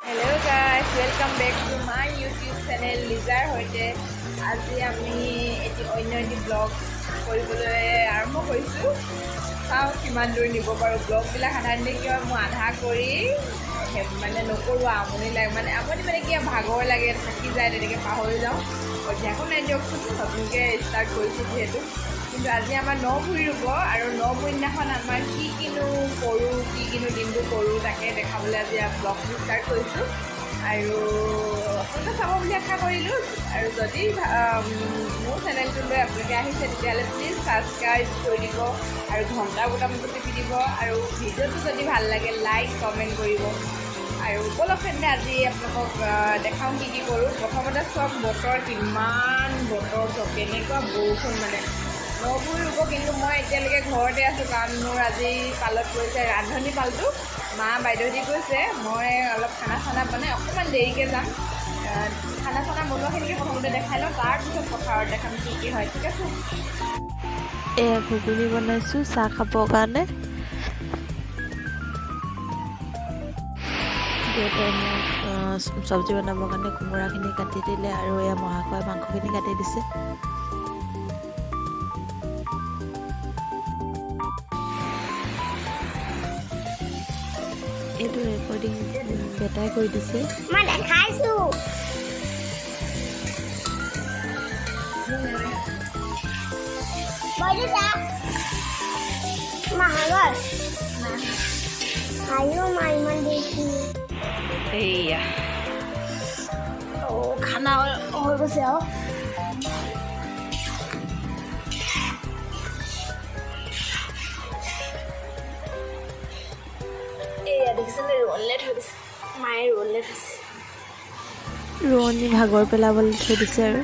Hello guys, welcome back to my YouTube channel Leeza'r hoite. আজি আমি এটি অন্য এটি ব্লগ কৰিবলৈ আৰম্ভ কৰিছোঁ। চাওঁ কিমান দূৰ নিব পাৰোঁ। ব্লগবিলাক সাধাৰণতে কিয় মই আধা কৰি মানে নকৰোঁ, আমনি লাগে মানে কিয় ভাগৰ লাগে, থাকি যায়, তেনেকৈ পাহৰি যাওঁ। অভ্যাসো নাই দিয়কচোন, নতুনকৈ ষ্টাৰ্ট কৰিছোঁ যিহেতু। কিন্তু আজি আমাৰ ন-ভুঁই ৰুব আৰু ন-ভুঁই দিনাখন আমাৰ কি দিনটো কৰোঁ তাকে দেখাবলৈ আজি ব্লগটো ষ্টাৰ্ট কৰিছোঁ। আৰু আপোনালোকে চাব বুলি আশা কৰিলোঁ। আৰু যদি মোৰ চেনেলটোলৈ আপোনালোকে আহিছে তেতিয়াহ'লে প্লিজ ছাবস্ক্ৰাইব কৰি দিব আৰু ঘণ্টা বুটামটো টিপি দিব। আৰু ভিডিঅ'টো যদি ভাল লাগে লাইক কমেণ্ট কৰিব। আৰু উপলক্ষে আজি আপোনালোকক দেখাওঁ কি কৰোঁ। প্ৰথমতে চব কিমান বতৰ চব কেনেকুৱা বৰষুণ মানে ন-ভুঁই ৰুব। কিন্তু মই এতিয়ালৈকে ঘৰতে আছোঁ কাৰণ মোৰ আজি পালত গৈছে ৰান্ধনি পালটো। মা বাইদেউহঁতি গৈছে, মই অলপ খানা মানে অকণমান দেৰিকৈ যাম। খানা বনোৱাখিনিকে প্ৰথমতে দেখাই লওঁ, তাৰপিছত পথাৰত দেখাম কি হয়। ঠিক আছে। এয়া ঘুগুনি বনাইছোঁ চাহ খাবৰ কাৰণে। দেউতাই মোক চব্জি বনাবৰ কাৰণে কোমোৰাখিনি কাটি দিলে আৰু এয়া মহাশয় মাংসখিনি কাটি দিছে। এইটো ৰেকৰ্ডিং বেটাই কৰি দিছে। মই দেখাইছোঁ। মাহৰ আয়ো মা ইমান দেখি এইয়া খানা হৈ গৈছে আৰু এয়া দেখিছেনে ৰোললে থৈ দিছে, মায়ে ৰোললে থৈছে। ৰোৱনী ভাগৰ পেলাবলৈ থৈ দিছে আৰু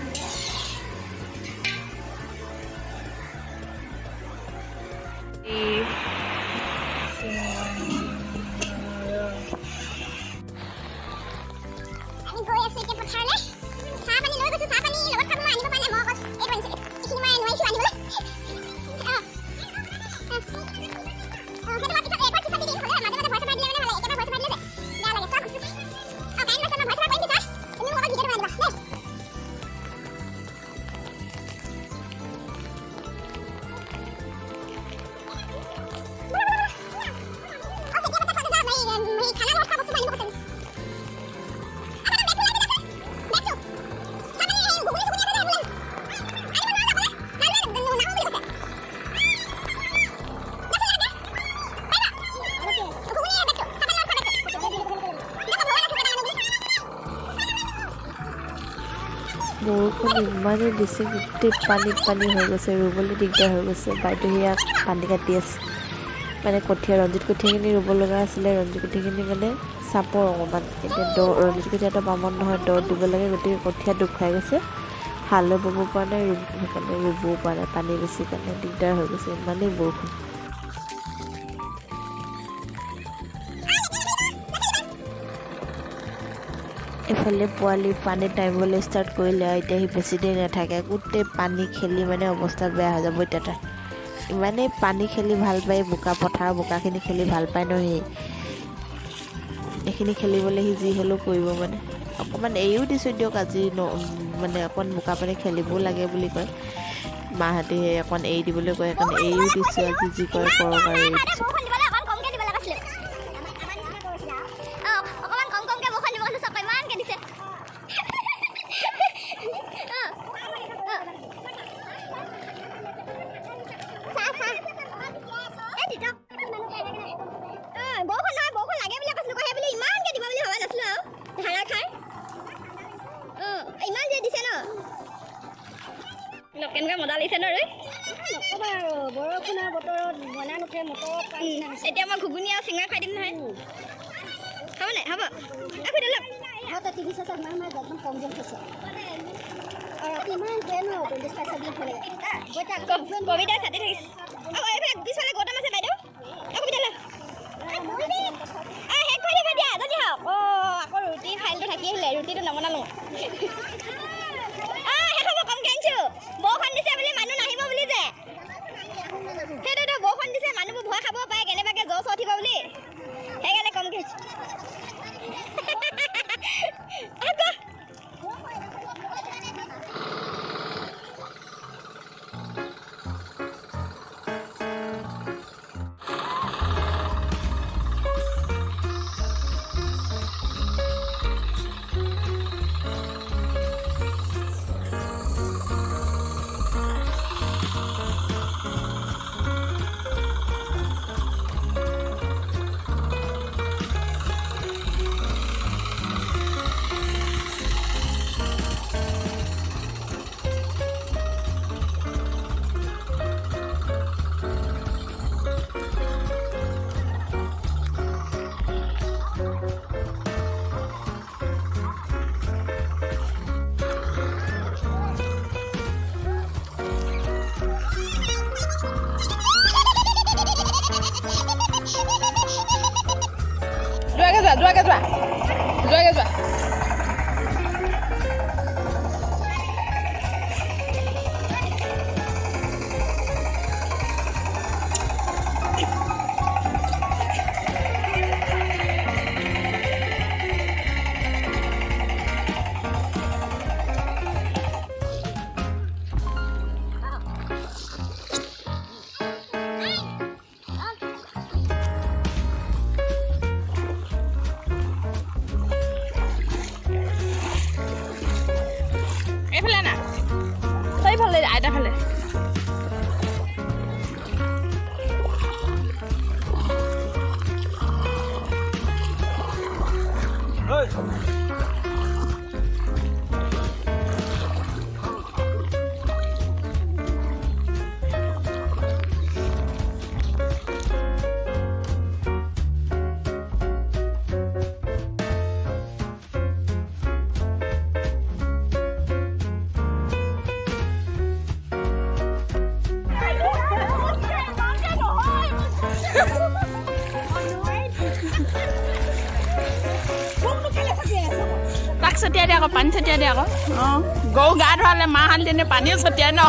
বৰষুণ ইমানেই দিছে, গোটেই পানী হৈ গৈছে, ৰুবলৈ দিগদাৰ হৈ গৈছে। বাইদেউ ইয়াক পানী কাটি আছে, মানে ৰঞ্জিত কঠীয়াখিনি ৰুব লগা আছিলে। ৰঞ্জিত কঠীয়াখিনি মানে চাপৰ অকণমান, এতিয়া ৰঞ্জিত কঠীয়াটো বামত নহয়, দত দিব লাগে। গতিকে কঠীয়া দুখ খাই গৈছে, হালো ব'ব পৰা নাই, সেইকাৰণে ৰুবও পৰা নাই। পানী বেছি কাৰণে দিগদাৰ হৈ গৈছে, ইমানেই বৰষুণ। এফালে পোৱালি পানীত নামিবলৈ ষ্টাৰ্ট কৰিলে আৰু এতিয়া সি বেছি দেৰি নাথাকে, গোটেই পানী খেলি মানে অৱস্থা বেয়া হৈ যাব। এতিয়া তাৰ ইমানেই পানী খেলি ভাল পায়, বোকাখিনি খেলি ভাল পায় ন। এইখিনি খেলিবলৈ সি যি হ'লেও কৰিব মানে। অকণমান এৰিও দিছোঁ দিয়ক, আজি মানে অকণমান বোকা পানী খেলিবও লাগে বুলি কয় মাহঁতে, অকণমান এৰি দিবলৈ কয়, সেইকাৰণে এৰিও দিছোঁ। আজি যি কৰে কৰক আৰু এৰি দিছোঁ। কেনেকুৱা মজা লাগিছে ন? নক'বা আৰু বৰষুণৰ বতৰত বনাই নুঠে মটৰত পানী। এতিয়া মই ঘুগুনি আৰু চিঙৰা খাই দিম নহয়। হ'ব নাই? হ'ব টিভি চাই একদম কম যেন হৈছে। ইমান ট্ৰেইন ন 25 চাবি ফেলে কবিতা ছাতি থাকিছে। এইফালে পিছফালে গৌতম আছে বাইদেউ। কবিতা শেষ কৰি দিব দিয়া যদি হওক। আকৌ ৰুটি ফাইলটো থাকি আহিলে, ৰুটিটো নবনালোঁ। শেষ হ'ব, কমকৈ আনিছোঁ। বৰষুণ দিছে বুলি মানুহ নাহিব বুলি যে, সেইটোতো বৰষুণ দিছে, মানুহবোৰ ভয় খাব পাৰে কেনেবাকৈ জ্বৰ চৰ উঠিব বুলি, সেইকাৰণে কমকৈ আনিছোঁ। যোৱাগে যোৱা যোৱাগে যোৱা এইফালে না সেইফালে আইতা ফালে তাক ছটিয়াই দিয়ে আকৌ পানী ছটিয়াই দিয়ে আকৌ অঁ গৰু গা ধোৱালে মাহ হালধিনে পানীও ছটিয়াই ন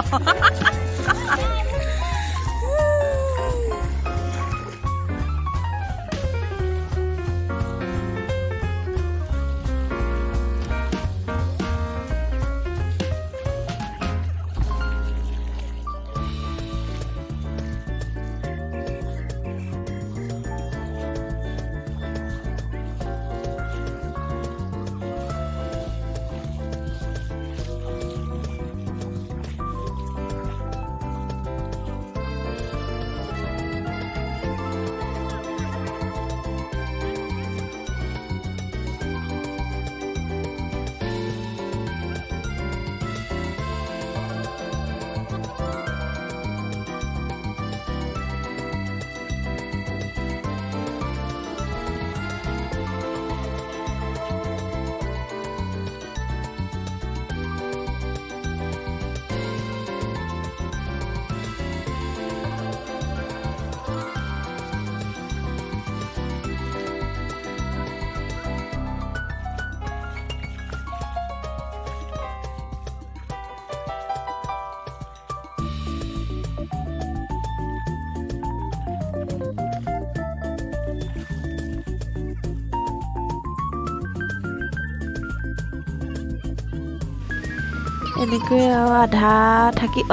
এনেকৈ আৰু আধা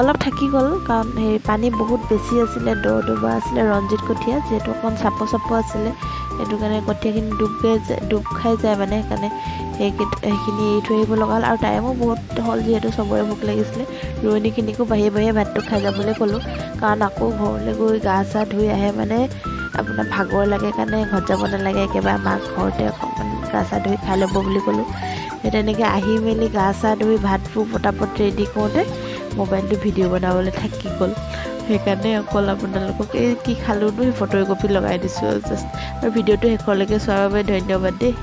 অলপ থাকি গ'ল কাৰণ সেই পানী বহুত বেছি আছিলে দবা আছিলে ৰঞ্জিত কঠীয়া যিহেতু অকণ চাপ আছিলে সেইটো কাৰণে কঠীয়াখিনি ডুব খাই যায় মানে সেইকাৰণে সেইখিনি এৰি থৈ আহিব লগা হ'ল আৰু টাইমো বহুত হ'ল যিহেতু চবৰে ভোক লাগিছিলে ৰোৱনীখিনিকো বাহিৰে ভাতটো খাই যাবলৈ ক'লোঁ কাৰণ আকৌ ঘৰলৈ গৈ গা চা ধুই আহে মানে আপোনাৰ ভাগৰ লাগে কাৰণে ঘৰত যাব নালাগে একেবাৰে মাক ঘৰতে অকণমান গা চা ধুই খাই ল'ব বুলি ক'লোঁ সেই তেনেকৈ আহি মেলি গা চা ধুই ভাতবোৰ পটাপট ৰেডি কৰোঁতে মোবাইলটো ভিডিঅ' বনাবলৈ থাকি গ'ল সেইকাৰণে অকল আপোনালোকক এই কি খালোঁনো সেই ফটো কপি লগাই দিছোঁ জাষ্ট আৰু ভিডিঅ'টো শেষলৈকে চোৱাৰ বাবে ধন্যবাদ দেই।